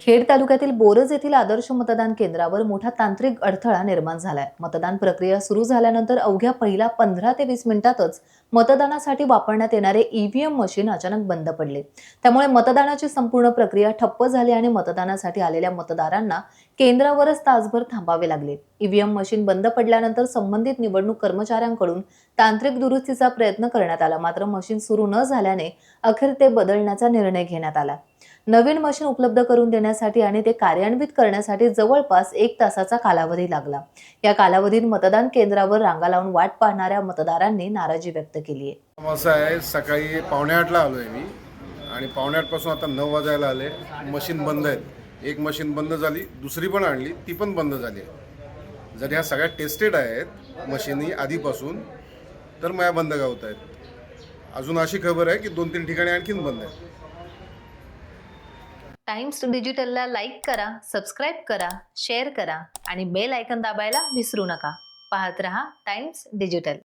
खेड तालुक्यातील बोरज येथील आदर्श मतदान केंद्रावर मोठा तांत्रिक अडथळा निर्माण झालाय। मतदान प्रक्रिया सुरू झाल्यानंतर अवघ्या पहिल्या 15 ते 20 मिनिटातच मतदानासाठी वापरण्यात येणारे ईव्हीएम मशीन अचानक बंद पडले। त्यामुळे मतदानाची संपूर्ण प्रक्रिया ठप्प झाली आणि मतदानासाठी आलेल्या मतदारांना केंद्रावरच तासभर थांबावे लागले। ईव्हीएम मशीन बंद पडल्यानंतर संबंधित निवडणूक कर्मचाऱ्यांकडून तांत्रिक दुरुस्तीचा प्रयत्न करण्यात आला, मात्र मशीन सुरू न झाल्याने अखेर ते बदलण्याचा निर्णय घेण्यात आला। नवीन मशीन उपलब्ध करून देण्यासाठी आणि ते कार्यान्वित करण्यासाठी जवळपास 1 तासाचा कालावधी लागला। या कालावधीत मतदान केंद्रावर रांगा लावून वाट पाहणाऱ्या मतदारांनी नाराजी व्यक्त केली आहे। असं आहे, सकाळी 7:45ला आलोय मी आणि 7:45 पासून आता 9 वाजायला आले। मशीन बंद आहे। एक मशीन बंद झाली, दुसरी पण आणली, ती पण बंद झाली आहे। जर ह्या सगळ्या टेस्टेड आहेत मशीनी आधीपासून, तर माझ्या बंद गावत आहेत। अजून अशी खबर आहे की 2-3 ठिकाणी आणखीन बंद आहे। टाइम्स डिजिटलला लाईक करा, सबस्क्राईब करा, शेअर करा आणि बेल आयकॉन दाबायला विसरू नका। पाहत रहा टाइम्स डिजिटल।